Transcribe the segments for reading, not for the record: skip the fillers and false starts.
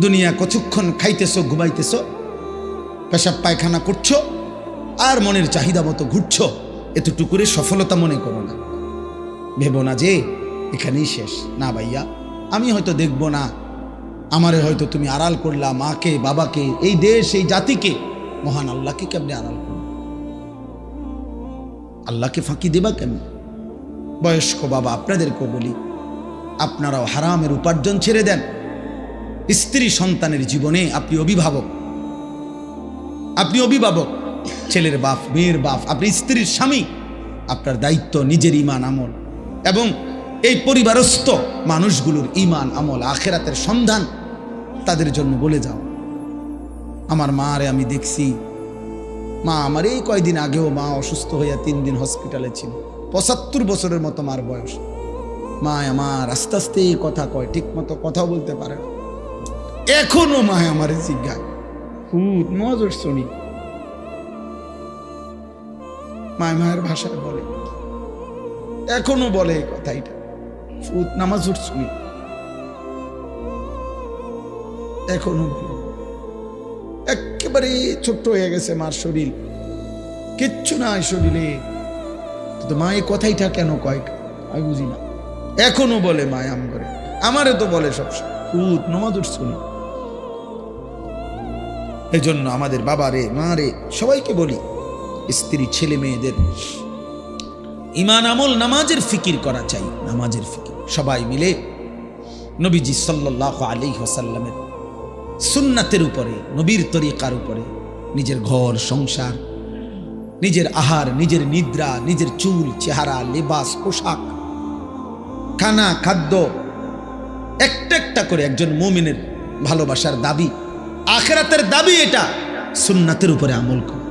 দুনিয়া কতক্ষণ খাইতেছো, ঘুমাইতেছো, পেশাব পায়খানা করছো, আর মনের চাহিদা মতো ঘুরছো। এতটুকুরে সফলতা মনে করো না। ভেবো না যে এখানেই শেষ। না ভাইয়া, আমি হয়তো দেখবো না, আমারে হয়তো তুমি আড়াল করলা, মাকে, বাবাকে, এই দেশ, এই জাতিকে। মহান আল্লাহকে কেমনে আড়াল করো? আল্লাহকে ফাঁকি দেবা কেমন? বয়স্ক বাবা, আপনাদেরকেও বলি, আপনারাও হারামের উপার্জন ছেড়ে দেন। স্ত্রী সন্তানের জীবনে আপনি অভিভাবক, ছেলের বাপ, মেয়ের বাপ, আপনি স্ত্রীর স্বামী। আপনার দায়িত্ব নিজের ঈমান আমল এবং এই পরিবারস্থ মানুষগুলোর ঈমান আমল, আখিরাতের সন্ধান তাদের জন্য বলে যাও। আমার মারে আমি দেখছি, মা আমার এই কয়দিন আগেও মা অসুস্থ হইয়া 3 দিন হসপিটালে ছিল। 75 বছরের মতো মার বয়স। মা আমার আস্তে আস্তে কথা কয়, ঠিক মতো কথাও বলতে পারে না। এখনো মা আমার জিজ্ঞাসা, খুব নজর শুনি, মায়ের ভাষায় বলে, এখনো বলে এই কথাইটা, ফুত নামাজ শুনি, এখনো বলে। একেবারে ছোট্ট হয়ে গেছে মার শরীর, কিচ্ছু নাই শরীরে, তো মা এই কথাইটা কেন কয় আমি বুঝি না। এখনো বলে মায় আম করে, আমারে তো বলে সবসময়, ফুত নামাজ শুনি। এজন্য আমাদের বাবারে, মারে, সবাইকে বলি, স্ত্রী, ছেলে মেয়েদের ঈমান আমল, নামাজের ফিকির করা চাই। নামাজের ফিকির সবাই মিলে নবীজি সাল্লাল্লাহু আলাইহি ওয়াসাল্লামের সুন্নাতের উপরে, নবীর তরিকার উপরে নিজের ঘর সংসার, নিজের আহার, নিজের নিদ্রা, নিজের চুল, চেহারা, লেবাস, পোশাক, খানা, খাদ্য, একটা একটা করে একজন মুমিনের ভালোবাসার দাবি, আখিরাতের দাবি, এটা সুন্নাতের উপরে আমল করা,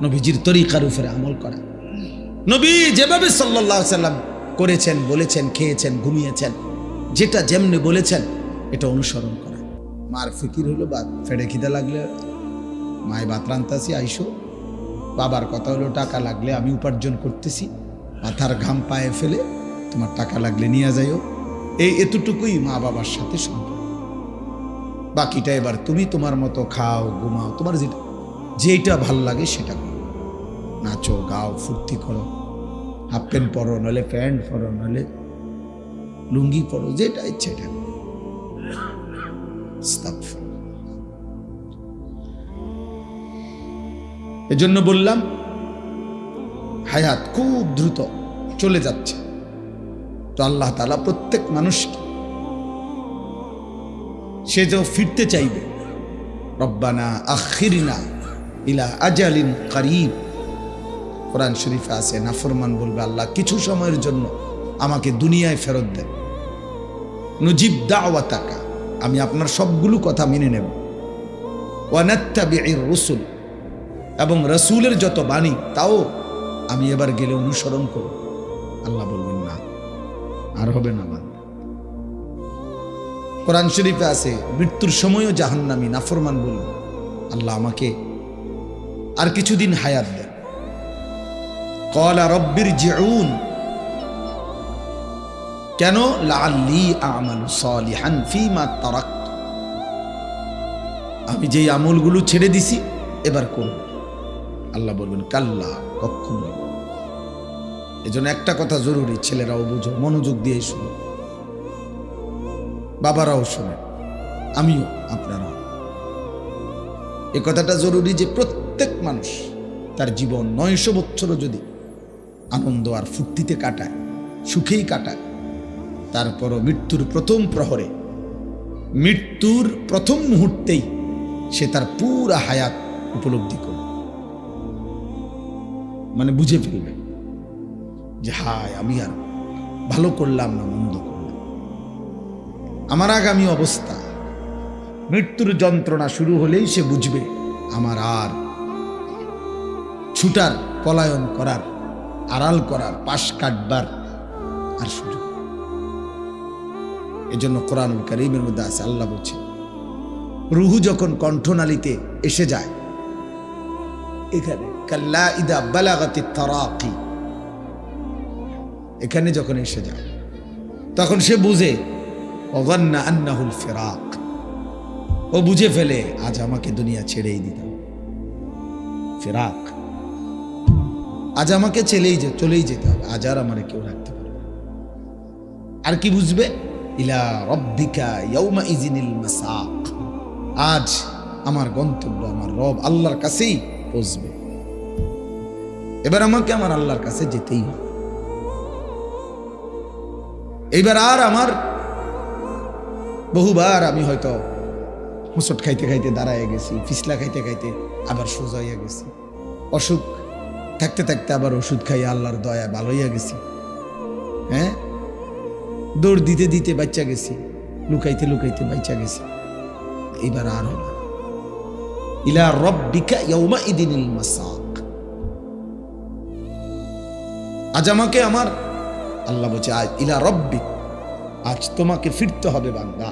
নবীজির তরিকার উপরে আমল করা। নবী যেভাবে সাল্লাল্লাহু আলাইহি ওয়াসাল্লাম করেছেন, বলেছেন, খেয়েছেন, ঘুমিয়েছেন, যেটা যেমনি বলেছেন, এটা অনুসরণ করা। মার ফিকির হলো বাদ, ফেড়ে খিদা লাগলে মায় ভাত রান্তাছি আইসো, বাবার কথা হলো টাকা লাগলে আমি উপার্জন করতেছি, মাথার ঘাম পায়ে ফেলে তোমার টাকা লাগলে নিয়ে যাইও। এতটুকুই মা বাবার সাথে সম্পর্ক। বাকিটা এবার তুমি তোমার মতো খাও, ঘুমাও, তোমার যেটা ভাল লাগে সেটা করো, নাচো, গাও, ফুর্তি করো, হাফ প্যান্ট পরো, নলে প্যান্ট পরো, নলে লুঙ্গি পরো, যেটা ইচ্ছে এটা করো। এজন্য বললাম হায়াত খুব দ্রুত চলে যাচ্ছে। তো আল্লাহ তাআলা প্রত্যেক মানুষকে, সে যে ফিরতে চাইবে, রব্বানা আখিরনা ইলা আজালিন করিব, কোরআন শরীফে আছে, নাফরমান বলবে, আল্লাহ কিছু সময়ের জন্য আমাকে দুনিয়ায় ফেরত দেন, নুজিব দাওয়াতাকা, আমি আপনার সবগুলো কথা মেনে নেব, ওয়া নাত্তাবিউর রুসুল, এবং রাসূলের যত বাণী তাও আমি এবার গেলে অনুসরণ করব। আল্লাহ বলবেন না, আর হবে না বান্দা। কোরআন শরীফে আছে, মৃত্যুর সময়ও জাহান্নামী নাফরমান বলবে, আল্লাহ আমাকে আর কিছুদিন হায়াত দেন। ক্বালা রব্বিরজিউন, কেন? লাআল্লি আমালু সালিহান ফীমা তারাকতু, আমি যেই আমলগুলো ছেড়ে দিছি এবার করব। আল্লাহ বলবেন কাল্লা, কখনোই। এজন্য একটা কথা জরুরি, ছেলেরাও বুঝো, মনোযোগ দিয়ে শুনো, বাবারাও শুনে, আমিও, আপনারাও। এ কথাটা জরুরি যে প্রত্যেক মানুষ তার জীবন 900 বছরও যদি আনন্দ আর ফুর্তিতে কাটায়, সুখেই কাটায়, তারপরও মৃত্যুর প্রথম প্রহরে, মৃত্যুর প্রথম মুহূর্তেই সে তার পুরা হায়াত উপলব্ধি করবে, মানে বুঝে ফেলবে যে হায়, আমি আর ভালো করলাম না, মন্দ করলাম, আমার আগামী অবস্থা। মৃত্যুর যন্ত্রণা শুরু হলেই সে বুঝবে আমার আর ছুটার, পলায়ন করার, আড়াল করার, পাশ কাটবার আর সুযোগ। এজন্য কোরআনুল কারীমের মধ্যে আছে, আল্লাহ বলছে, রুহু যখন কণ্ঠনালীতে এসে যায়, এখানে কাল্লা ইদা বালাগাতিত তারাকি, এখানে যখন এসে যায় তখন সে বুঝে ওয়ান্না আন্নাহুল ফিরাক, ও বুঝে ফেলে আজ আমাকে দুনিয়া ছেড়েই দিতাম, ফেরাক, আজ আমাকে চলেই যেতে হবে, আজ আর আমার কেউ রাখতে পারবে না। আর কি বুঝবে? ইলা রব্বিকা ইয়াউমা ইজিনিল মাসাক, আজ আমার গন্তব্য আমার রব আল্লাহর কাছেই পৌঁছবে। এবার আমাকে আমার আল্লাহর কাছে যেতেই হবে। এইবার আর আমার বহুবার আমি হয়তো হোঁচট খাইতে খাইতে দাঁড়ায় গেছি, ফিসলা খাইতে খাইতে আবার সোজা হইয়া গেছি, অসুখ থাকতে থাকতে আবার ওষুধ খাইয়া আল্লাহর দয়া ভালো হইয়া গেছি, হ্যাঁ, দৌড় দিতে দিতে বাচ্চা গেছি, লুকাইতে লুকাইতে বাচ্চা গেছি। এইবার আর হবে ইলা রব্বিকা ইয়াউমা ইদিনিল মাসাক, আজ আমাকে আমার আল্লাহ বলছে আজ ইলা রব্বিক, আজ তোমাকে ফিরতে হবে বান্দা।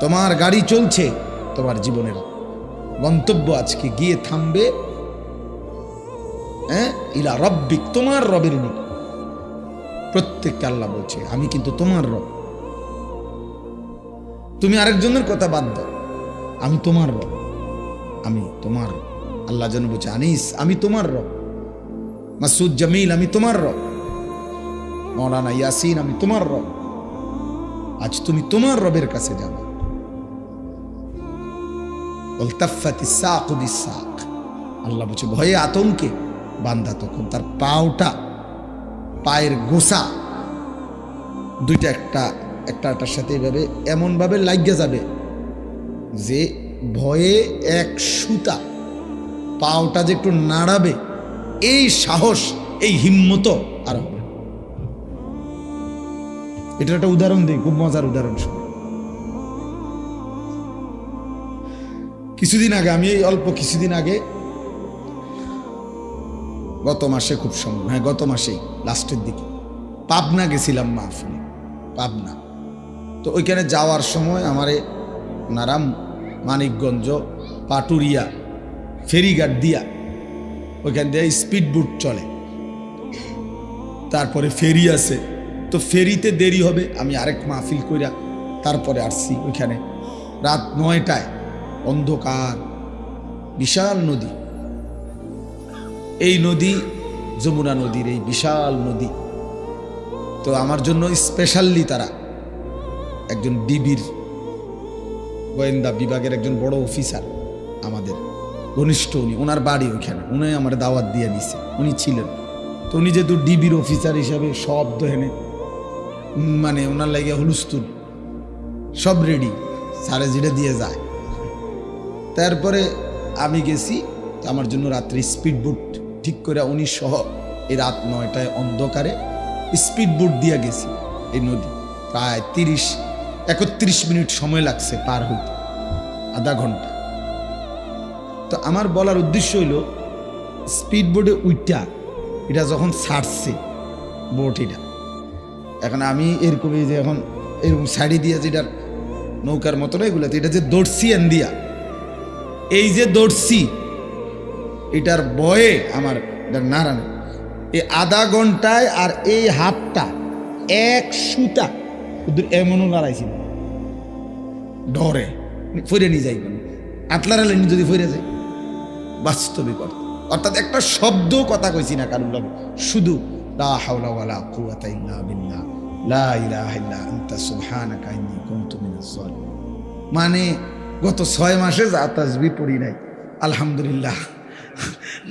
তোমার গাড়ি চলছে, তোমার জীবনের গন্তব্য আজকে গিয়ে থামবে, হ্যাঁ, ইলা রব্বিক, তোমার রবের নিকট। প্রত্যেককে আল্লাহ বলছে আমি কিন্তু তোমার রব, তুমি আরেকজনের কথা বাদ দাও, আমি তোমার রব, আমি তোমার। আল্লাহ যেন বলছে আনিস আমি তোমার রব, মাসুদ জামিল আমি তোমার রব, মৌলানা ইয়াসিন আমি তোমার রব। আজ তুমি তোমার রবের কাছে যাবে। আল্লাহ বলছে ভয়ে আতঙ্কে বান্দা তখন তার পায়ের গোসা দুইটা একটার সাথে এভাবে এমন ভাবে লাগিয়ে যাবে যে ভয়ে এক সুতা পাওটা যে একটু নাড়াবে, এই সাহস এই হিম্মত আর হবে। এটা একটা উদাহরণ দিই, খুব মজার উদাহরণ শুনে। কিছুদিন আগে আমি অল্প কিছুদিন আগে গত মাসে খুব সম্ভব, হ্যাঁ গত মাসেই লাস্টের দিকে পাবনা গেছিলাম মাহফিলে, পাবনা। তো ওইখানে যাওয়ার সময় আমারে নারাম মানিকগঞ্জ পাটুরিয়া ফেরিঘাট দিয়া ওইখান দিয়ে স্পিড বোট চলে, তারপরে ফেরি আছে, তো ফেরিতে দেরি হবে। আমি আরেক মাহফিল কইরা তারপরে আসছি ওইখানে রাত 9টায়, অন্ধকার, বিশাল নদী। এই নদী যমুনা নদীর এই বিশাল নদী। তো আমার জন্য স্পেশালি তারা একজন ডিবির গোয়েন্দা বিভাগের একজন বড় অফিসার, আমাদের ঘনিষ্ঠ, ওনার বাড়ি ওইখানে, উনি আমার দাওয়াত দিয়ে নিছে, উনি ছিলেন। তো উনি যেহেতু ডিবির অফিসার হিসাবে শব্দ হেনে মানে ওনার লাগে হুলুস্তুল সব রেডি, সারে যেটা দিয়ে যায়। তারপরে আমি গেছি, আমার জন্য রাত্রে স্পিড বোট ঠিক করে উনি সহ এই রাত 9টায় অন্ধকারে স্পিড বোট দিয়ে গেছি এই নদী। প্রায় 31 মিনিট সময় লাগছে পার হইতে, আধা ঘন্টা। তো আমার বলার উদ্দেশ্য হইল স্পিড বোটে উইটা এটা যখন ছাড়ছে বোট, এটা এখন আমি এরকম যে এখন এরকম শাড়ি দিয়া যেটার নৌকার মতো না এগুলো, এটা যে দৌড়ছি এন দিয়া, এই যে দৌড়ছি এটার বয়ে আমার নাড়ানো এই আধা ঘন্টায় আর এই হাতটা এক সুতা এমনও লড়াইছিল ডরে ফিরে নিয়ে যাই, আটলার যদি ফিরে যায় বাস্তবিক অর্থাৎ একটা শব্দ কথা কইছি না কারণ লাগে, শুধু লা হাওলা ওয়ালা কুওয়াতা ইল্লা বিল্লাহ লা ইলাহা ইল্লা আনতা সুবহানাকা ইন্নী কুনতু মিনাজ জালিমিন। মানে গত 6 মাসে যা তাসবিহ পড়ি নাই, আলহামদুলিল্লাহ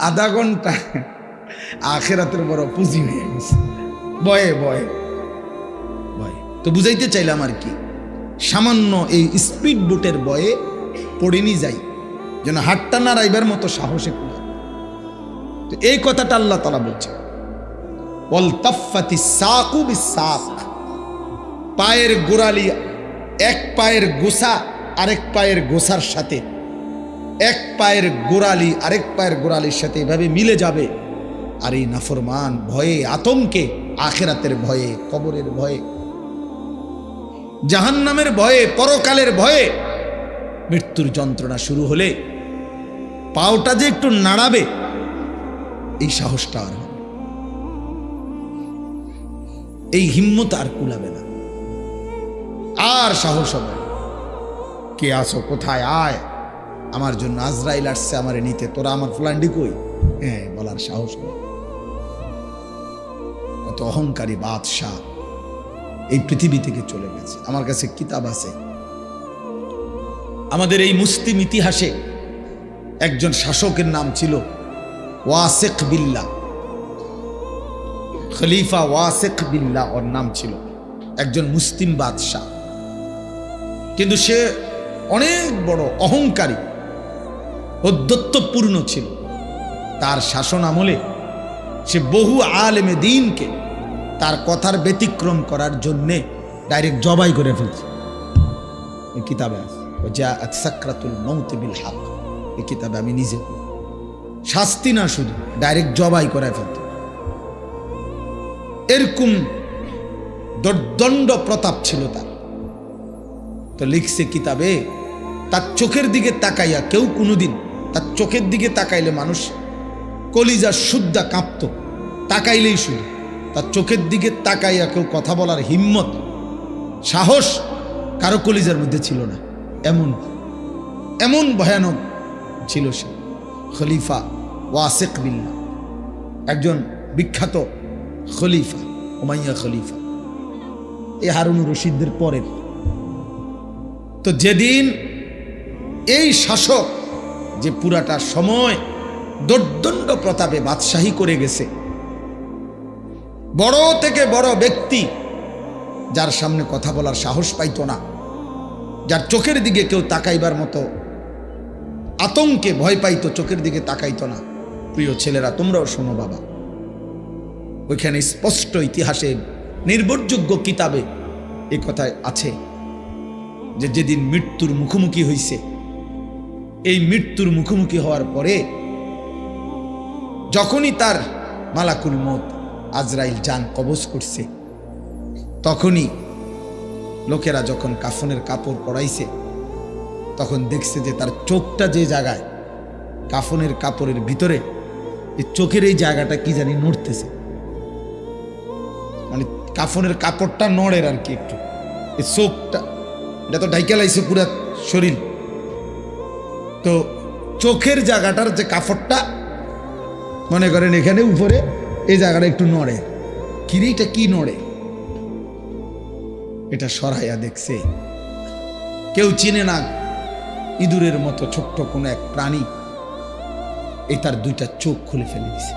আধা ঘন্টা আখিরাতের বড় পুঁজি হয়ে গেছে, বয়ে বয়ে বয়ে। তো বুঝাইতে চাইলাম আর কি, সামান্য এই স্পিড বোটের বয়ে পড়িনি যাই যেন হাতটা নাড়াইবার মতো সাহসে কুলা। তো এই কথাটা আল্লাহ তাআলা বলছে ওয়ালতাফাতিস সাকু বিসাক, পায়ের গোড়ালি এক পায়ের গোসা আরেক পায়ের গোসার সাথে, এক পায়ের গোড়ালি আরেক পায়ের গোড়ালির সাথে এভাবে মিলে যাবে। আর এই নাফরমান ভয়ে আতঙ্কে, আখিরাতের ভয়ে, কবরের ভয়ে, জাহান্নামের ভয়ে, পরকালের ভয়ে, মৃত্যুর যন্ত্রণা শুরু হলে পাওটা যে একটু নাড়াবে এই সাহসটা আর হবে, এই হিম্মত আর কুলাবে না, আর সাহস হবে। কে আসো, কোথায়, আয়, আমার জন্য আজরাইল আসছে আমারে নিতে, তোরা আমার ফুলান্ডি কই? হ্যাঁ, বলার সাহস নেই। কত অহংকারী বাদশাহ এই পৃথিবী থেকে চলে গেছে। আমার কাছে কিতাব আছে, আমাদের এই মুসলিম ইতিহাসে একজন শাসকের নাম ছিল ওয়াসিক বিল্লাহ, খলিফা ওয়াসিক বিল্লাহ ওর নাম ছিল, একজন মুসলিম বাদশাহ। কিন্তু সে অনেক বড় অহংকারী, ঔদ্ধত্যপূর্ণ ছিল। তার শাসন আমলে সে বহু আলেমে দ্বীনকে তার কথার ব্যতিক্রম করার জন্যে ডাইরেক্ট জবাই করে ফেলছে। এই কিতাবে আছে, জাআত সাকরাতুল মাউত বিল হক, এই কিতাবে আমি নিজে, শাস্তি না শুধু ডাইরেক্ট জবাই করে ফেলতে। এরকম দণ্ড প্রতাপ ছিল তার। তো লিখছে কিতাবে, তার চোখের দিকে তাকাইয়া কেউ কোনোদিন, তার চোখের দিকে তাকাইলে মানুষ কলিজা শুদ্ধা কাঁপত, তাকাইলেই শুধু তার চোখের দিকে তাকাইয়া কেউ কথা বলার হিম্মত, সাহস কারো কলিজার মধ্যে ছিল না। এমন এমন ভয়ানক ছিল সে খলিফা ওয়াসিক বিল্লাহ, একজন বিখ্যাত খলিফা, উমাইয়া খলিফা, এই হারুনুর রশিদের পরের। তো যেদিন এই শাসক যে পুরাটা সময় দোর্দণ্ড প্রতাপে বাদশাহী করে গেছে, বড় থেকে বড় ব্যক্তি যার সামনে কথা বলার সাহস পাইত না, যার চোখের দিকে কেউ তাকাইবার মতো আতঙ্কে ভয় পাইতো, চোখের দিকে তাকাইতো না। প্রিয় ছেলেরা, তোমরাও শোনো বাবা, ওইখানে স্পষ্ট ইতিহাসে নির্ভরযোগ্য কিতাবে এ কথায় আছে যে যেদিন মৃত্যুর মুখোমুখি হইছে, এই মৃত্যুর মুখোমুখি হওয়ার পরে যখনই তার মালাকুল মউত আজরাইল জান কবজ করছে, তখনই লোকেরা যখন কাফনের কাপড় পরাইছে, তখন দেখছে যে তার চোখটা যে জায়গায় কাফনের কাপড়ের ভিতরে, এই চোখের এই জায়গাটা কি জানি নড়তেছে, মানে কাফনের কাপড়টা নড়ের আর কি একটু, এই চোখটা, এটা তো ঢাইকা লাইছে পুরা শরীর, তো চোখের জায়গাটার যে কাপড়টা মনে করেন এখানে উপরে এই জায়গাটা একটু নড়ে। কিরিটা কি নড়ে? এটা সরাইয়া দেখছে, কেউ চিনে না, ইঁদুরের মতো ছোট্ট কোনো এক প্রাণী, এই তার দুইটা চোখ খুলে ফেলে দিছে।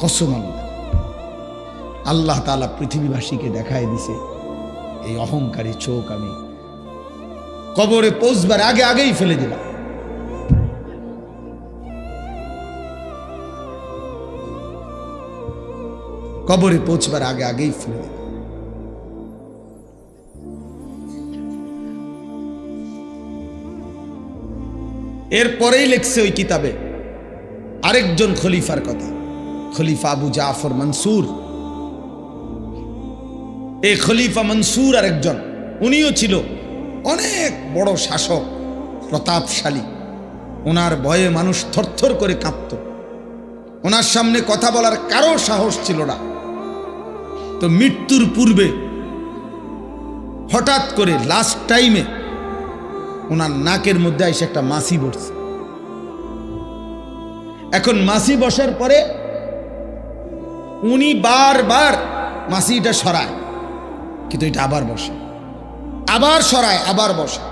কসম আল্লাহ, আল্লাহ তাআলা পৃথিবীবাসীকে দেখায় দিছে এই অহংকারী চোখ আমি কবরে পৌঁছবার আগে আগেই ফেলে দিলাম। কবরে পৌঁছবার আগে আগেই ফেলে দিলাম। এরপরেই লিখছে ওই কিতাবে আরেকজন খলিফার কথা, খলিফা আবু জাফর মনসুর। এই খলিফা মনসুর আরেকজন, উনিও ছিল অনেক বড় শাসক, প্রতাপশালী। ওনার ভয়ে মানুষ থরথর করে কাঁপত, ওনার সামনে কথা বলার কারো সাহস ছিল না। তো মৃত্যুর পূর্বে হঠাৎ করে লাস্ট টাইমে ওনার নাকের মধ্যে এসে একটা মাছি বসছে। এখন মাছি বসার পরে উনি বারবার মাছিটা সরায়, কিন্তু এটা আবার বসে, আবার সরায়, আবার বসে।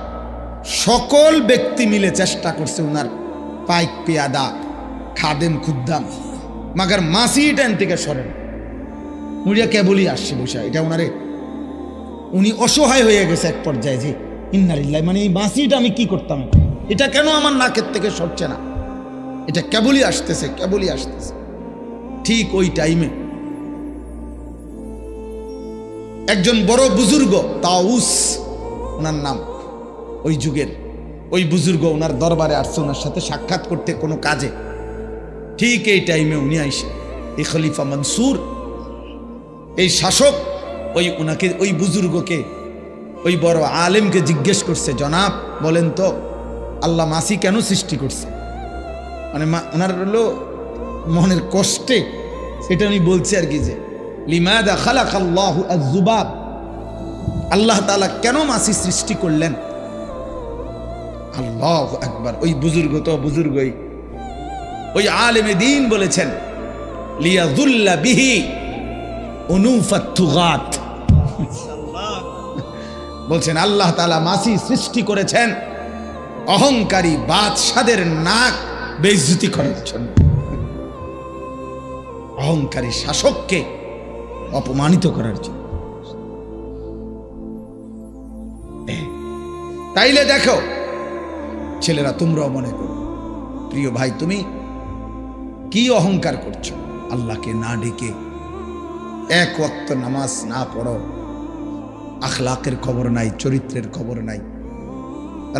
সকল ব্যক্তি মিলে চেষ্টা করছে, ওনার পাইক পেয়াদা, খাদেম, খুদ্দাম, মাগার মাছিটা এন থেকে সরেন। উনিয়া কেবলই আসছে বসে, এটা ওনারে, উনি অসহায় হয়ে গেছে এক পর্যায়ে যে ইন্নালিল্লাহ, মানে এই মাছিটা আমি কি করতাম, এটা কেন আমার নাকের থেকে সরছে না, এটা কেবলই আসতেছে, কেবলই আসতেছে। ঠিক ওই টাইমে একজন বড় বুজুর্গ, তাউস ওনার নাম, ওই যুগের ওই বুজুর্গ ওনার দরবারে আসছে ওনার সাথে সাক্ষাৎ করতে কোনো কাজে। ঠিক এই টাইমে উনি আইসে, এই খলিফা মনসুর, এই শাসক, ওনাকে, ওই বুজুর্গকে, ওই বড় আলেমকে জিজ্ঞেস করছে, জনাব বলেন তো আল্লাহ মাছি কেন সৃষ্টি করছে? মানে ওনার হলো মনের কষ্টে সেটা উনি বলছে আর কি, যে লিমাযা খালাকাল্লাহু আয-যুবাব, আল্লাহ তাআলা কেন মাছি সৃষ্টি করলেন? আল্লাহু আকবার। ওই বুজুর্গ তো বুজুর্গই, ওই আলেমে দ্বীন বলেছেন লিয়াযুল্লা বিহি উনুফাত তুগাত। বলছেন আল্লাহ তাআলা মাছি সৃষ্টি করেছেন অহংকারী বাদশাদের নাক বেইজ্জতি করার জন্য, অহংকারী শাসককে অপমানিত করার জন্য। তাইলে দেখো ছেলেরা, তোমরাও মনে করো, প্রিয় ভাই তুমি কি অহংকার করছো? আল্লাহকে না ডেকে, এক ওয়াক্ত নামাজ না পড়ো, আখলাকের খবর নাই, চরিত্রের খবর নাই,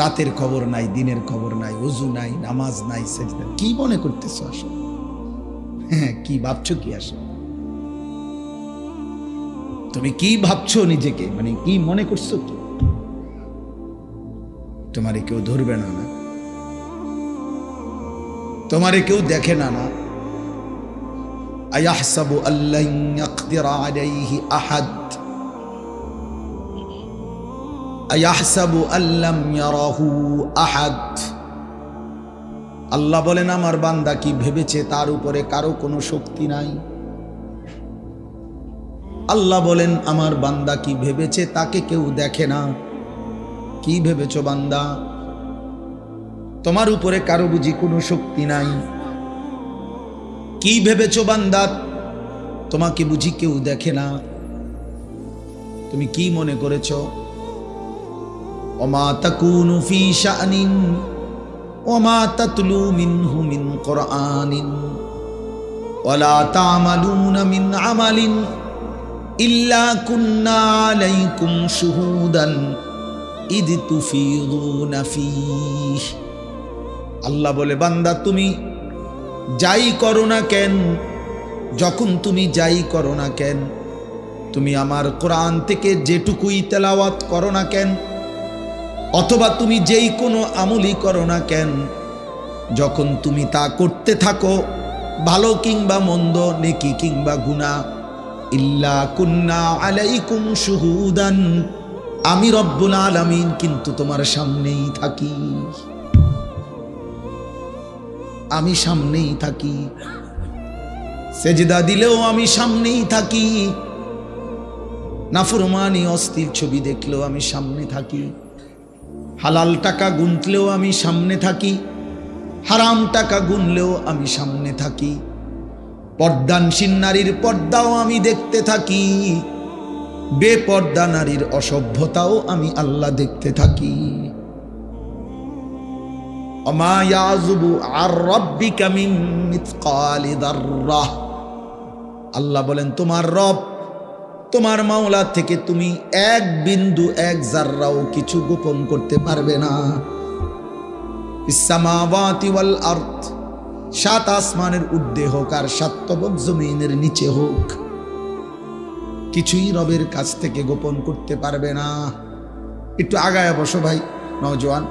রাতের খবর নাই, দিনের খবর নাই, ওযু নাই, নামাজ নাই, সেজদা। কি মনে করতেছো আসলে? হ্যাঁ, কি ভাবছো? কি আসলে তুমি কি ভাবছো নিজেকে? মানে কি মনে করছো? কি তোমারে কেউ ধরবে না? না তোমারে কেউ দেখে না? না আয়াহসাবু আল্লান ইয়াকদিরা আলাইহি আহাদ আয়াহসাবু আল্লাম ইয়ারাহু আহাদ। আল্লাহ বলেন আমার বান্দা কি ভেবেছে তার উপরে কারো কোনো শক্তি নাই? আল্লাহ বলেন আমার বান্দা কি ভেবেছে তাকে কেউ দেখে না? কি ভেবেছো বান্দা? তোমার উপরে কারো বুঝি কোনো শক্তি নাই? কি ভেবেছো বান্দা? তোমাকে বুঝি কেউ দেখে না? তুমি কি মনে করেছো? ওমা তাকুনু ফি শাআনিন ওমা তাতলু মিনহু মিন কুরআনিন ওয়ালা তা'মালুনা মিন আমালিন ইল্লা কুন্না আলাইকুম শুহুদান ইদ তুফিদুনা ফীহ। আল্লাহ বলে বান্দা তুমি যাই করো না কেন, যখন তুমি যাই করো না কেন, তুমি আমার কোরআন থেকে যেটুকুই তেলাওয়াত করো না কেন, অথবা তুমি যেই কোনো আমলই করো না কেন, যখন তুমি তা করতে থাকো, ভালো কিংবা মন্দ, নেকি কিংবা গুনাহ, ইল্লা কুন্না আলাইকুম শুহুদান, আমি রব্বুল আলামিন কিন্তু তোমার সামনেই থাকি, আমি সামনেই থাকি। সেজদা দিলেও আমি সামনেই থাকি, নাফরমানি অস্থির ছবি দেখলেও আমি সামনে থাকি, হালাল টাকা গুনলেও আমি সামনে থাকি, হারাম টাকা গুনলেও আমি সামনে থাকি, পর্দানশীল নারীর পর্দাও আমি দেখতে থাকি, বেপর্দা নারীর অসভ্যতাও আমি আল্লাহ দেখতে থাকি। ওমা ইয়াযুবু আর রাব্বিকা মিন মিসকালি যাররাহ। আল্লাহ বলেন তোমার রব, তোমার মাওলা থেকে তুমি এক বিন্দু, এক জাররাও কিছু গোপন করতে পারবে না। ইসসামাওয়াতি ওয়াল আরদ, সাত আসমানের ঊর্ধ্বে হোক আর সাত তবক জমিনের নিচে হোক, কিছুই রবের কাছ থেকে গোপন করতে পারবে না। একটু আগায়া বসো ভাই নওজোয়ান,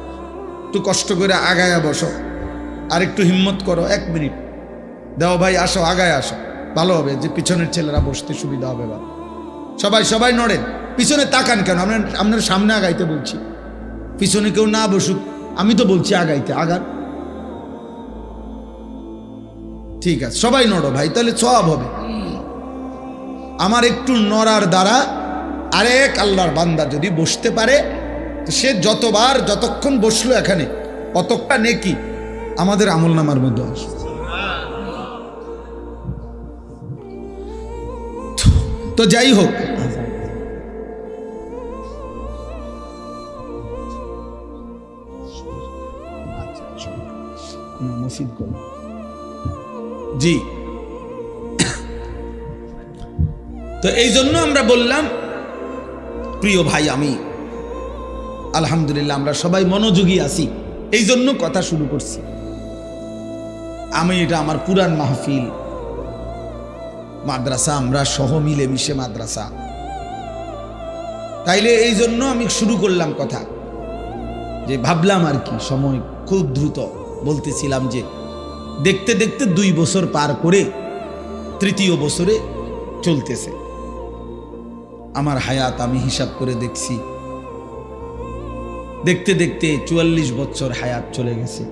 একটু কষ্ট করে আগায়া বসো, আর একটু হিম্মত করো, 1 মিনিট দাও ভাই, আসো আগায় আসো, ভালো হবে, যে পিছনের ছেলেরা বসতে সুবিধা হবে। বা সবাই সবাই নড়েন, পিছনে তাকান কেন? আপনার সামনে আগাইতে বলছি, পিছনে কেউ না বসুক, আমি তো বলছি আগাইতে, আগান। ঠিক আছে, সবাই নড়ো ভাই, তাহলে সওয়াব হবে। আমার একটু নড়ার দ্বারা আরেক আল্লাহর বান্দা যদি বসতে পারে, তো সে যতবার যতক্ষণ বসলো এখানে কতটা নেকি আমাদের আমলনামার মধ্যে আসে। তো যাই হোক, জি, তো এই জন্য আমরা বললাম প্রিয় ভাই, আমি আলহামদুলিল্লাহ আমরা সবাই মনোযোগী আছি, এই জন্য কথা শুরু করছি। আমি এটা আমার পুরান মাহফিল, মাদ্রাসা, আমরা সহ মিলে মিশে মাদ্রাসা, তাইলে এই জন্য আমি শুরু করলাম কথা, যে ভাবলাম আর কি, সময় খুব দ্রুত, বলতেছিলাম যে দেখতে দেখতে 2 বছর পার করে 3য় বছরে চলতেছে। আমার হায়াত আমি হিসাব করে দেখছি, দেখতে দেখতে 44 বছর হায়াত চলে গেছে।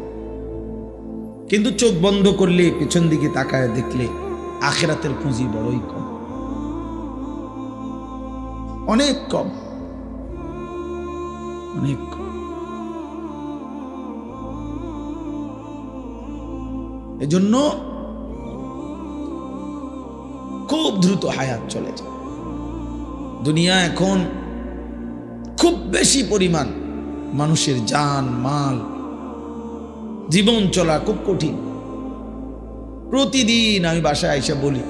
কিন্তু চোখ বন্ধ করলে, পেছন দিকে তাকায় দেখলে আখিরাতের পুঁজি বড়ই কম, অনেক কম, অনেক কম। এজন্য খুব দ্রুত হায়াত চলে যায়। দুনিয়া এখন খুব বেশি পরিমাণ মানুষের জান মাল, জীবন চলা খুব কঠিন। প্রতিদিন আমি বাসায় এসে বলি,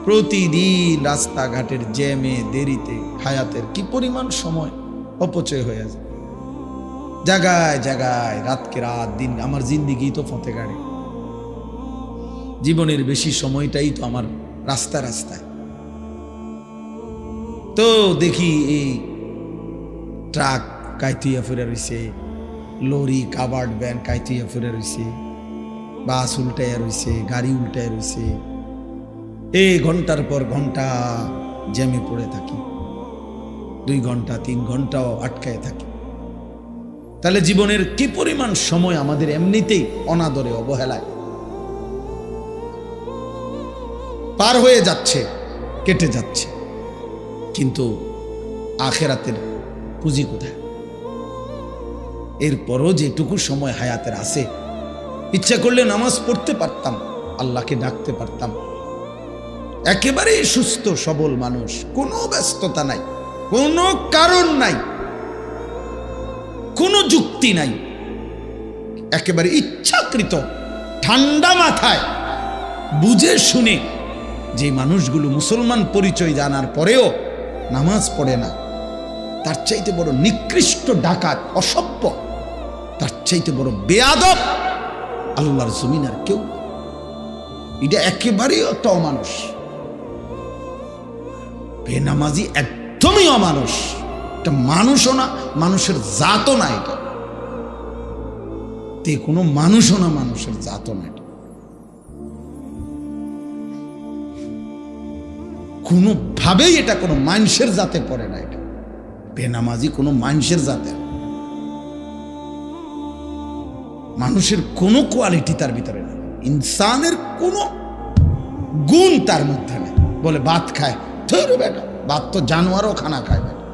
প্রতিদিন রাস্তাঘাটের জ্যামে দেরিতে হায়াতের কি পরিমাণ সময় অপচয় হয়ে যায়। জায়গায় জায়গায় রাতকে রাত, দিন, আমার জিন্দিগি তো ফতে গাড়ি। জীবনের বেশি সময়টাই তো আমার রাস্তা রাস্তায়। তো দেখি এই ট্রাক কাইতুইয়া ফিরে রয়েছে, লরি কাভার্ড ভ্যান কাইতুইয়া ফিরে রয়েছে, বাস উল্টাইয়া রয়েছে, গাড়ি উল্টাইয়া রয়েছে। এই ঘন্টার পর ঘন্টা জ্যামে পড়ে থাকি, 2 ঘন্টা 3 ঘন্টাও আটকায় থাকি। তাহলে জীবনের কি পরিমাণ সময় আমাদের এমনিতেই অনাদরে অবহেলায় পার হয়ে যাচ্ছে, কেটে যাচ্ছে। কিন্তু আখিরাতের পুঁজি কোথায়? এরপরও যেটুকু সময় হায়াতের আছে, ইচ্ছা করলে নামাজ পড়তে পারতাম, আল্লাহকে ডাকতে পারতাম। একেবারেই সুস্থ সবল মানুষ, কোনো ব্যস্ততা নাই, কোনো কারণ নাই, কোনো যুক্তি নাই, একেবারে ইচ্ছাকৃত ঠান্ডা মাথায় বুঝে শুনে যে মানুষগুলো মুসলমান পরিচয় জানার পরেও নামাজ পড়ে না, তার চাইতে বড় নিকৃষ্ট ডাকাত, অসভ্য, তার চাইতে বড় বেয়াদব আল্লাহর জমিন আর কেউ। এটা একেবারেই একটা অমানুষ, বেনামাজি একদমই অমানুষ। এটা মানুষও না, মানুষের জাতও না, এটা কোনো মানুষও না, মানুষের জাতও না। এটা কোনোভাবেই এটা কোনো মানুষের জাতে পড়ে না। এটা বেনামাজি কোনো মানুষের জাতে, মানুষের কোনো কোয়ালিটি তার ভিতরে নেই, ইনসানের কোনো গুণ তার মধ্যে নেই। বলে ভাত খায়, বেটা ভাত তো জানোয়ারও খানা খায়। বেটা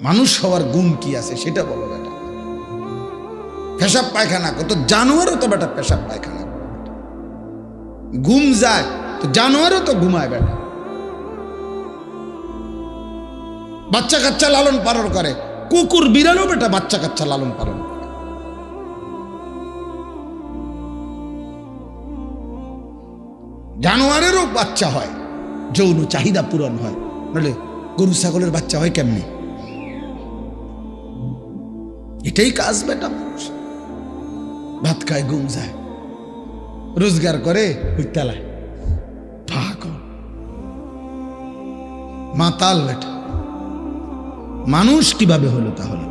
মানুষ হওয়ার গুণ কি আছে সেটা বলো। বেটা পেশাব পায়খানা কত, জানোয়ারও তো বেটা পেশাব পায়খানা করে। ঘুম যায় তো জানোয়ারও তো ঘুমায়। বেটা বাচ্চা কাচ্চা লালন পালন করে, কুকুর বিড়ালও বেটা বাচ্চা কাচ্চা লালন পালন করে। জানোয়ারেরও বাচ্চা হয়, যৌন চাহিদা পূরণ হয়, নইলে গরু ছাগলের বাচ্চা হয় কেমনি? এটাই কাজ বেটা। মানুষ ভাত খায়, ঘুম যায়, রোজগার করে, হুইতালায়, পাগল মাতাল বেটা। মানুষ কিভাবে হলো তাহলে?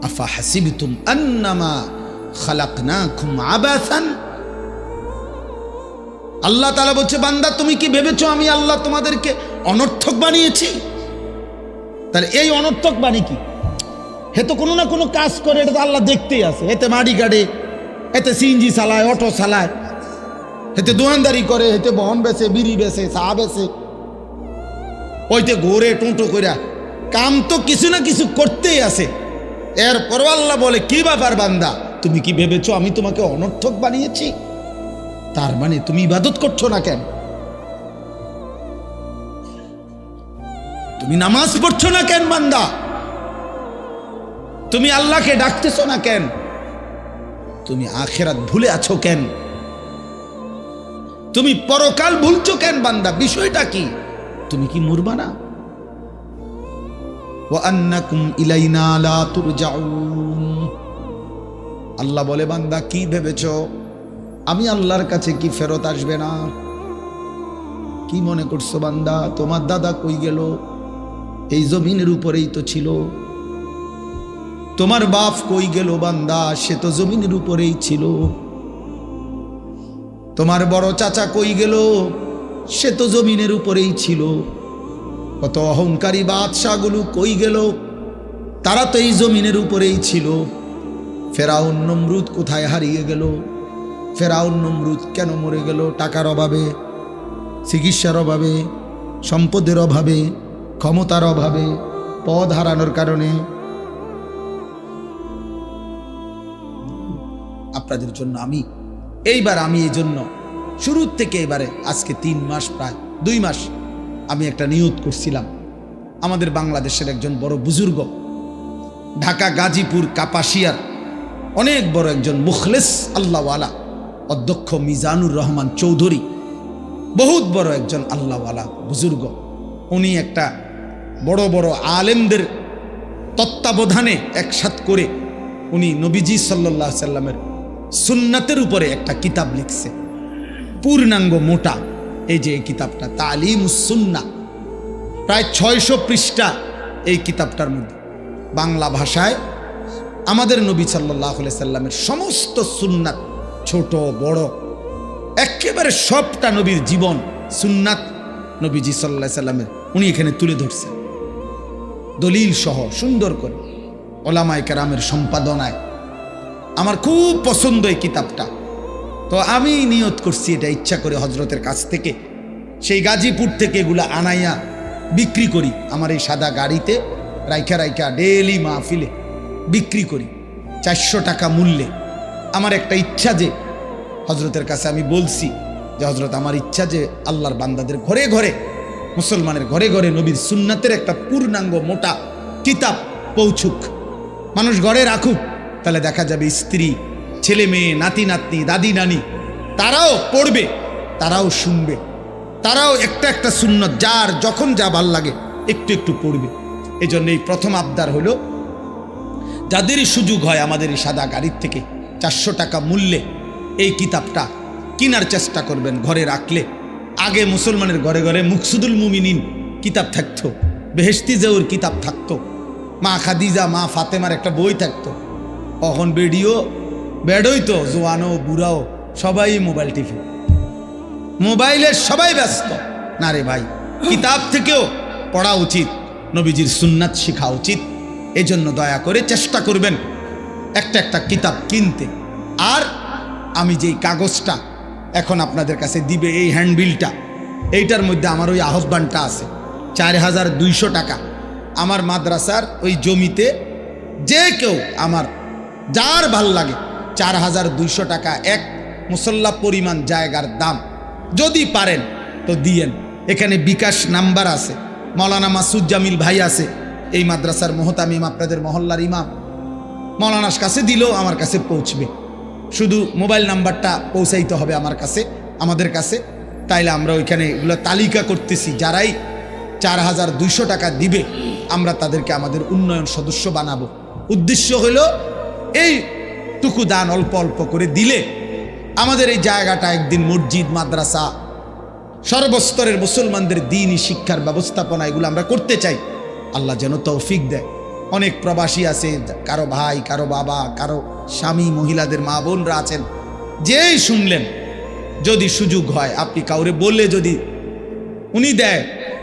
আফা হাসিবতুম আন্নামা খালাকনাকুম আবাসান। আল্লাহ তাআলা বলছে, বান্দা তুমি কি ভেবেছো আমি আল্লাহ তোমাদেরকে অনর্থক বানিয়েছি? তাহলে এই অনর্থক বাণী কি? হে তো কোনো না কোনো কাজ করে, এটা তো আল্লাহ দেখতেই আছে। এতে মাড়ি গাড়ে, এতে সিএনজি চালায়, অটো চালায়, এতে দোকানদারি করে, এতে বহন বেচে, বিড়ি বেচে, চা বেচে, ওইতে ঘোরে টোটো কইরা, কাম তো কিছু না কিছু করতেই আছে। এরপর আল্লাহ বলে, কি ব্যাপার বান্দা, তুমি কি ভেবেছো আমি তোমাকে অনর্থক বানিয়েছি? তার মানে তুমি ইবাদত করছো না কেন? তুমি নামাজ পড়ছো না কেন বান্দা? তুমি আল্লাহকে ডাকতেছো না কেন? তুমি আখিরাত ভুলে আছো কেন? তুমি পরকাল ভুলছো কেন বান্দা? বিষয়টা কি? তুমি কি মরবা না? ওয়া আন্নাকুম ইলাইনা লা তুরজাউন। আল্লাহ বলে, বান্দা কি ভেবেছো আমি আল্লাহর কাছে কি ফেরত আসবে না? কি মনে করছো বান্দা তোমার দাদা কই গেল? এই জমিনের উপরেই তো ছিল। তোমার বাপ কই গেল বান্দা? সে তো জমিনের উপরেই ছিল। তোমার বড় চাচা কই গেল? সে তো জমিনের উপরেই ছিল। কত অহংকারী বাদশাগুলো কই গেল? তারা তো এই জমিনের উপরেই ছিল। ফেরাউন নমরুদ কোথায় হারিয়ে গেল? ফেরাউন নমরুদ কেন মরে গেল? টাকার অভাবে, চিকিৎসার অভাবে, সম্পদের অভাবে, ক্ষমতার অভাবে, পদ হারানোর কারণে। আপনাদের জন্য আমি এই জন্য শুরুর থেকে এবারে আজকে 3 মাস, প্রায় 2 মাস আমি একটা নিয়ত করছিলাম। আমাদের বাংলাদেশের একজন বড় বুজুর্গ, ঢাকা গাজীপুর কাপাসিয়ার অনেক বড় একজন মুখলেস আল্লাহওয়ালা অধ্যক্ষ মিজানুর রহমান চৌধুরী, বহুত বড় একজন আল্লাহওয়ালা বুজুর্গ। উনি একটা বড় বড় আলেমদের তত্ত্বাবধানে একসাথ করে উনি নবীজি সাল্লাল্লাহু আলাইহি সাল্লামের সুন্নাতের উপরে একটা কিতাব লিখছে, পূর্ণাঙ্গ মোটা। এই যে এই কিতাবটা তালিমুস সুন্নাহ, প্রায় 600 পৃষ্ঠা এই কিতাবটার মধ্যে। বাংলা ভাষায় আমাদের নবী সাল্লাল্লাহু আলাইহি সাল্লামের সমস্ত সুন্নাত, ছোট বড় একেবারে সবটা নবীর জীবন সুন্নাত নবীজি সাল্লাল্লাহু আলাইহি সাল্লামের উনি এখানে তুলে ধরছেন দলিল সহ সুন্দর করে, ওলামায়ে কেরামের সম্পাদনায়। আমার খুব পছন্দ এই কিতাবটা। তো আমি নিয়ত করছি এটা ইচ্ছা করে হজরতের কাছ থেকে, সেই গাজীপুর থেকে এগুলা আনাইয়া বিক্রি করি। আমার এই সাদা গাড়িতে রাইখা রাইখা ডেলি মাহফিলে বিক্রি করি 400 টাকা মূল্যে। আমার একটা ইচ্ছা যে হজরতের কাছে আমি বলছি যে হজরত, আমার ইচ্ছা যে আল্লাহর বান্দাদের ঘরে ঘরে, মুসলমানের ঘরে ঘরে নবীর সুন্নাতের একটা পূর্ণাঙ্গ মোটা কিতাব পৌঁছুক, মানুষ ঘরে রাখুক। তাহলে দেখা যাবে স্ত্রী, ছেলে মেয়ে, নাতি নাতনি, দাদি নানি তারাও পড়বে, তারাও শুনবে, তারাও একটা একটা সুন্নত যার যখন যা ভাল লাগে একটু একটু পড়বে। এই জন্য এই প্রথম আবদার হলো, যাদেরই সুযোগ হয় আমাদের এই সাদা গাড়ির থেকে 400 টাকা মূল্যে এই কিতাবটা কেনার চেষ্টা করবেন। ঘরে রাখলে আগে মুসলমানের ঘরে ঘরে মুকসুদুল মুমিনিন কিতাব থাকতো, বেহেশতি জহুর কিতাব থাকতো, মা খাদিজা, মা ফাতেমার একটা বই থাকতো। এখন বেডই তো জোয়ানো বুড়াও সবাই মোবাইল টিভি, মোবাইলের সবাই ব্যস্ত। না রে ভাই, কিতাব থেকেও পড়া উচিত, নবীজির সুন্নাত শেখা উচিত। এই জন্য দয়া করে চেষ্টা করবেন একটা একটা কিতাব কিনতে। আর আমি যেই কাগজটা এখন আপনাদের কাছে দিবে, এই হ্যান্ডবিলটা, এইটার মধ্যে আমার ওই আহ্বানটা আছে 4200 টাকা। আমার মাদ্রাসার ওই জমিতে যে কেউ আমার যার ভাল লাগে 4200 টাকা এক মুসল্লা পরিমাণ জায়গার দাম, যদি পারেন তো দিয়েন। এখানে বিকাশ নাম্বার আছে, মৌলানা মাসুদ জামিল ভাই আছে, এই মাদ্রাসার মোহতামিম, আপনাদের মহল্লার ইমাম। মৌলানার কাছে দিলেও আমার কাছে পৌঁছবে, শুধু মোবাইল নাম্বারটা পৌঁছাইতে হবে আমার কাছে, আমাদের কাছে। তাইলে আমরা ওইখানে এগুলো তালিকা করতেছি, যারাই 4200 টাকা দিবে আমরা তাদেরকে আমাদের উন্নয়ন সদস্য বানাবো। উদ্দেশ্য হলো এইটুকু দান অল্প অল্প করে দিলে আমাদের এই জায়গাটা একদিন মসজিদ, মাদ্রাসা, সর্বস্তরের মুসলমানদের দ্বীনি শিক্ষার ব্যবস্থাপনা এগুলো আমরা করতে চাই। আল্লাহ যেন তৌফিক দেয়। অনেক প্রবাসী আছে, কারো ভাই, কারো বাবা, কারো স্বামী, মহিলাদের মা বোনরা আছেন, যেই শুনলেন, যদি সুযোগ হয় আপনি কাউরে বললে যদি উনি দেয়,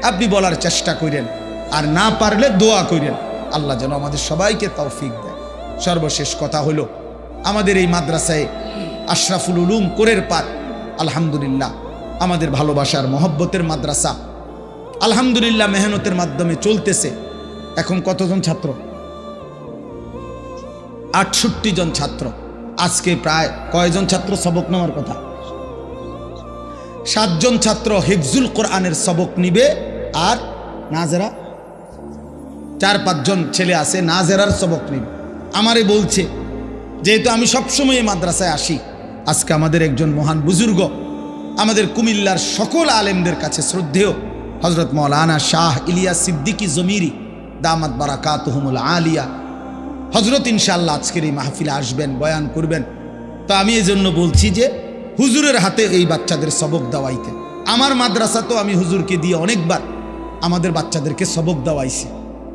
আপনি বলার চেষ্টা করেন, আর না পারলে দোয়া করেন, আল্লাহ যেন আমাদের সবাইকে তৌফিক দেয়। সর্বশেষ কথা হলো, আমাদের এই মাদ্রাসায় আশরাফুল উলুম কোরের পার, আলহামদুলিল্লাহ আমাদের ভালোবাসার মহব্বতের মাদ্রাসা, আলহামদুলিল্লাহ মেহনতের মাধ্যমে চলতেছে। এখন কতজন ছাত্র? 68 জন ছাত্র। আজকে প্রায় কয়জন ছাত্র সবক নেওয়ার কথা? 7 জন ছাত্র হিফজুল কোরআনের সবক নিবে, আর নাজেরা 4-5 জন ছেলে আছে নাজেরার সবক নিবে। আমারে বলছে, যেহেতু আমি সবসময় এই মাদ্রাসায় আসি, আজকে আমাদের একজন মহান বুজুর্গ, আমাদের কুমিল্লার সকল আলেমদের কাছে শ্রদ্ধেয় হজরত মৌলানা শাহ ইলিয়াস সিদ্দিকী জমিরি দামাত বারাকাতুহুমুল আলিয়া, হজরত ইনশাআল্লাহ আজকের এই মাহফিলে আসবেন, বয়ান করবেন। তো আমি এই জন্য বলছি যে হুজুরের হাতে এই বাচ্চাদের সবক দেওয়াইতে। আমার মাদ্রাসা তো আমি হুজুরকে দিয়ে অনেকবার আমাদের বাচ্চাদেরকে সবক দেওয়াইছি,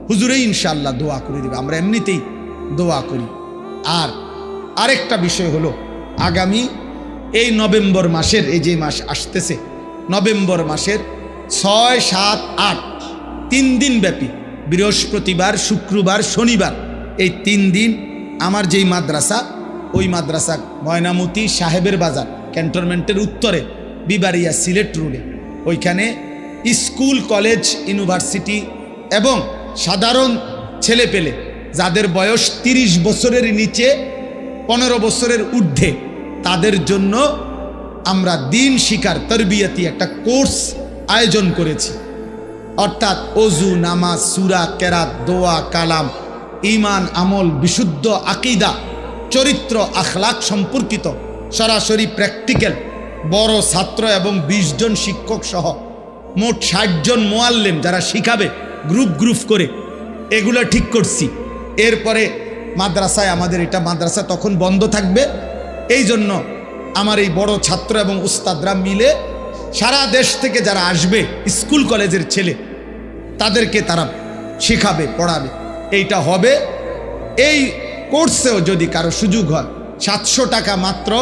হুজুরেই ইনশাআল্লাহ দোয়া করে দেবে, আমরা এমনিতেই দোয়া করি। আর আরেকটা বিষয় হলো, আগামী এই নভেম্বর মাসের, এই যে মাস আসতেছে, নভেম্বর মাসের 6, 7, 8 3 দিন ব্যাপী, বৃহস্পতিবার, শুক্রবার, শনিবার, এই 3 দিন আমার যেই মাদ্রাসা, ওই মাদ্রাসা ময়নামতি সাহেবের বাজার ক্যান্টনমেন্টের উত্তরে বিবাড়িয়া সিলেট রোডে, ওইখানে স্কুল, কলেজ, ইউনিভার্সিটি এবং সাধারণ ছেলেপেলে যাদের বয়স 30 বছরের নিচে, 15 বছরের ঊর্ধ্বে, তাদের জন্য আমরা দিন শিকার তরবিয়তি একটা কোর্স আয়োজন করেছি। অর্থাৎ অজু, নামাজ, সূরা, কেরাত, দোয়া, কালাম, ঈমান, আমল, বিশুদ্ধ আকীদা, চরিত্র, আখলাক সম্পর্কিত সরাসরি প্র্যাকটিক্যাল, বড় ছাত্র এবং 20 জন শিক্ষক সহ মোট 60 জন মুআল্লিম যারা শিখাবে গ্রুপ গ্রুপ করে, এগুলো ঠিক করছি। এরপরে মাদ্রাসায়, আমাদের এটা মাদ্রাসা তখন বন্ধ থাকবে, এই জন্য আমার এই বড় ছাত্র এবং উস্তাদরা মিলে সারা দেশ থেকে যারা আসবে স্কুল কলেজের ছেলে, তাদেরকে তারা শেখাবে, পড়াবে। এইটা হবে। এই কোর্সেও যদি কারো সুযোগ হয় 700 টাকা মাত্র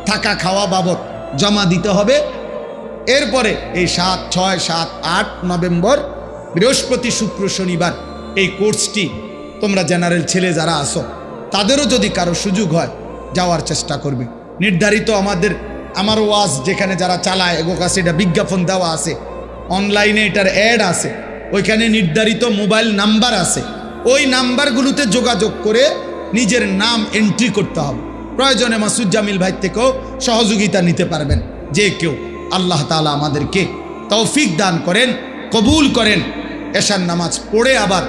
থাকা খাওয়া বাবদ জমা দিতে হবে। এরপরে এই 7, 6, 7, 8 নভেম্বর বৃহস্পতি, শুক্র, শনিবার এই কোর্সটি তোমরা জেনারেল ছেলে যারা আসো, তাদেরও যদি কারো সুযোগ হয় যাওয়ার চেষ্টা করবে। নির্ধারিত আমার ওয়াজ যেখানে যারা চালায়, এগো কাছে এটা বিজ্ঞাপন দেওয়া আছে, অনলাইনে এটার অ্যাড আছে, ওইখানে নির্ধারিত মোবাইল নাম্বার আছে, ওই নাম্বারগুলোতে যোগাযোগ করে নিজের নাম এন্ট্রি করতে হবে। প্রয়োজনে মাসুদ জামিল ভাই থেকেও সহযোগিতা নিতে পারবেন যে কেউ। আল্লাহ তাআলা আমাদেরকে তৌফিক দান করেন, কবুল করেন। এশার নামাজ পড়ে আবার